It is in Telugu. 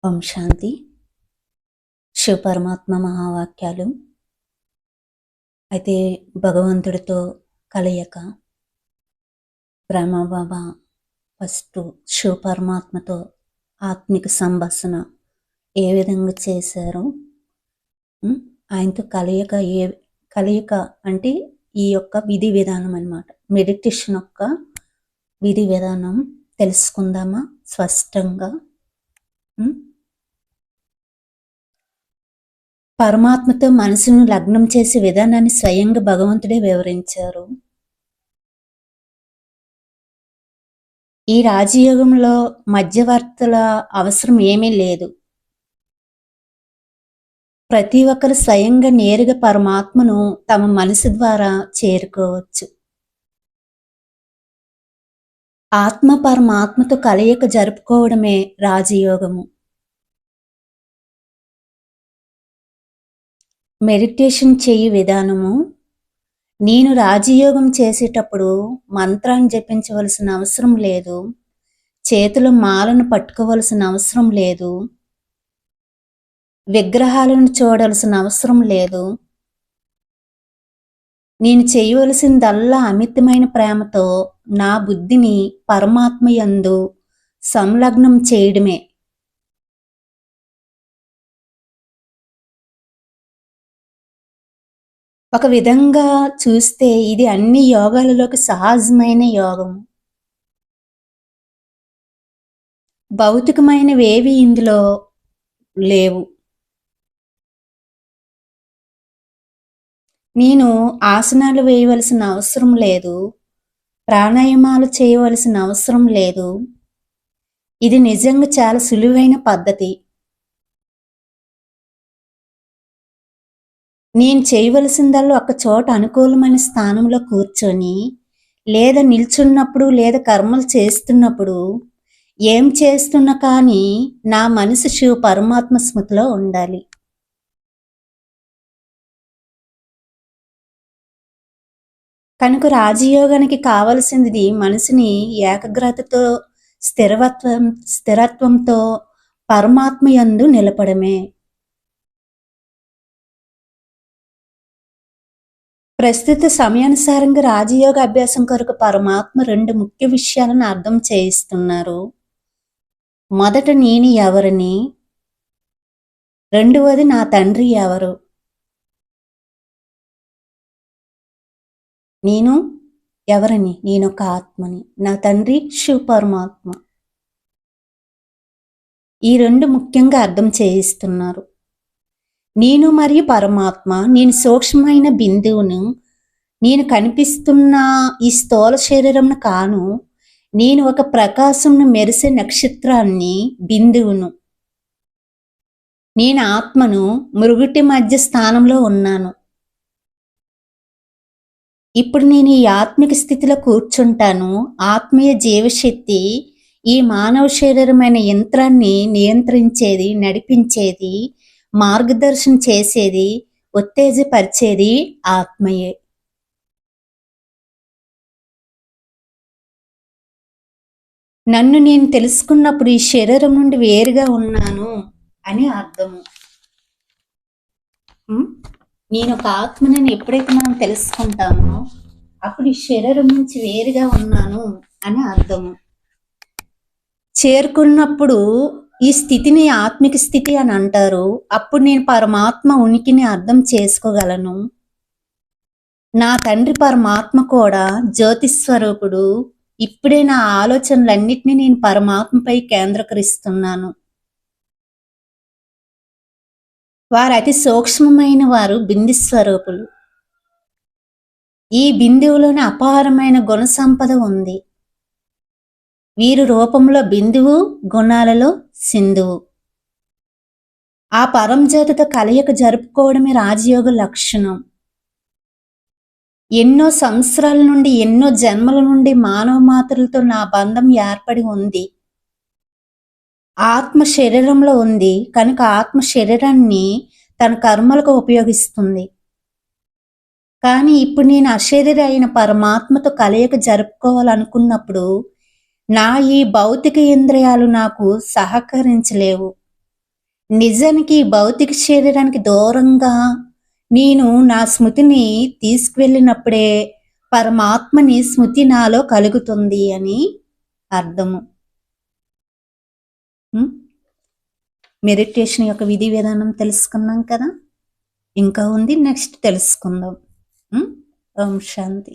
ఓం శాంతి. శివపరమాత్మ మహావాక్యాలు. అయితే భగవంతుడితో కలయిక. బ్రహ్మబాబా ఫస్ట్ శివపరమాత్మతో ఆత్మిక సంభాషణ ఏ విధంగా చేశారో, ఆయనతో కలయిక అంటే ఈ యొక్క విధి విధానం అన్నమాట. మెడిటేషన్ యొక్క విధి విధానం తెలుసుకుందామా స్పష్టంగా. పరమాత్మతో మనసును లగ్నం చేసే విధానాన్ని స్వయంగా భగవంతుడే వివరించారు. ఈ రాజయోగంలో మధ్యవర్తుల అవసరం ఏమీ లేదు. ప్రతి ఒక్కరు స్వయంగా నేరుగా పరమాత్మను తమ మనసు ద్వారా చేరుకోవచ్చు. ఆత్మ పరమాత్మతో కలయిక జరుపుకోవడమే రాజయోగము. మెడిటేషన్ చేయు విధానము. నేను రాజయోగం చేసేటప్పుడు మంత్రాన్ని జపించవలసిన అవసరం లేదు, చేతుల మాలను పట్టుకోవలసిన అవసరం లేదు, విగ్రహాలను చూడాల్సిన అవసరం లేదు. నేను చేయవలసిందల్లా అమితమైన ప్రేమతో నా బుద్ధిని పరమాత్మ యందు సంలగ్నం చేయడమే. ఒక విధంగా చూస్తే ఇది అన్ని యోగాలలోకి సహజమైన యోగం. భౌతికమైనవేవి ఇందులో లేవు. నేను ఆసనాలు వేయవలసిన అవసరం లేదు, ప్రాణాయామాలు చేయవలసిన అవసరం లేదు. ఇది నిజంగా చాలా సులువైన పద్ధతి. నేను చేయవలసిందల్లా ఒక చోట అనుకూలమైన స్థానంలో కూర్చొని, లేదా నిల్చున్నప్పుడు లేదా కర్మలు చేస్తున్నప్పుడు ఏం చేస్తున్నా కానీ నా మనసు శివ పరమాత్మ స్మృతిలో ఉండాలి. కనుక రాజయోగానికి కావలసింది మనసుని ఏకాగ్రతతో స్థిరత్వంతో పరమాత్మ యందు నిలపడమే. ప్రస్తుత సమయానుసారంగా రాజయోగ అభ్యాసం కొరకు పరమాత్మ రెండు ముఖ్య విషయాలను అర్థం చేయిస్తున్నారు. మొదట నేను ఎవరిని, రెండవది నా తండ్రి ఎవరు. నేను ఎవరిని? నేనొక ఆత్మని. నా తండ్రి శివ పరమాత్మ. ఈ రెండు ముఖ్యంగా అర్థం చేయిస్తున్నారు. నేను మరియు పరమాత్మ, నేను సూక్ష్మమైన బిందువును, నేను కనిపిస్తున్న ఈ స్థూల శరీరంను కాను, నేను ఒక ప్రకాశంను మెరిసే నక్షత్రాన్ని, బిందువును. నేను ఆత్మను, మృగుటి మధ్య స్థానంలో ఉన్నాను. ఇప్పుడు నేను ఈ ఆత్మిక స్థితిలో కూర్చుంటాను. ఆత్మీయ జీవశక్తి ఈ మానవ శరీరమైన యంత్రాన్ని నియంత్రించేది, నడిపించేది, మార్గదర్శనం చేసేది, ఉత్తేజపరిచేది ఆత్మయే. నన్ను నేను తెలుసుకున్నప్పుడు ఈ శరీరం నుండి వేరుగా ఉన్నాను అని అర్థము. నేను ఒక ఆత్మని ఎప్పుడైతే మనం తెలుసుకుంటామో అప్పుడు ఈ శరీరం నుంచి వేరుగా ఉన్నాను అని అర్థము. చేరుకున్నప్పుడు ఈ స్థితిని ఆత్మిక స్థితి అని అంటారు. అప్పుడు నేను పరమాత్మ ఉనికిని అర్థం చేసుకోగలను. నా తండ్రి పరమాత్మ కూడా జ్యోతిస్వరూపుడు. ఇప్పుడే నా ఆలోచనలన్నిటినీ నేను పరమాత్మపై కేంద్రీకరిస్తున్నాను. వారు అతి సూక్ష్మమైన వారు, బిందు స్వరూపులు. ఈ బిందువులోని అపారమైన గుణ సంపద ఉంది. వీరు రూపంలో బిందువు, గుణాలలో సింధువు. ఆ పరంజ్యోతితో కలయిక జరుపుకోవడమే రాజయోగ లక్షణం. ఎన్నో సంవత్సరాల నుండి, ఎన్నో జన్మల నుండి మానవ మాతృలతో నా బంధం ఏర్పడి ఉంది. ఆత్మ శరీరంలో ఉంది కనుక ఆత్మ శరీరాన్ని తన కర్మలకు ఉపయోగిస్తుంది. కానీ ఇప్పుడు నేను అశరీరి అయిన పరమాత్మతో కలయిక జరుపుకోవాలనుకున్నప్పుడు నా ఈ భౌతిక ఇంద్రియాలు నాకు సహకరించలేవు. నిజానికి ఈ భౌతిక శరీరానికి దూరంగా నేను నా స్మృతిని తీసుకువెళ్ళినప్పుడే పరమాత్మని స్మృతి నాలో కలుగుతుంది అని అర్థము. మెడిటేషన్ యొక్క విధి విధానం తెలుసుకున్నాం కదా, ఇంకా ఉంది, నెక్స్ట్ తెలుసుకుందాం. ఓం శాంతి.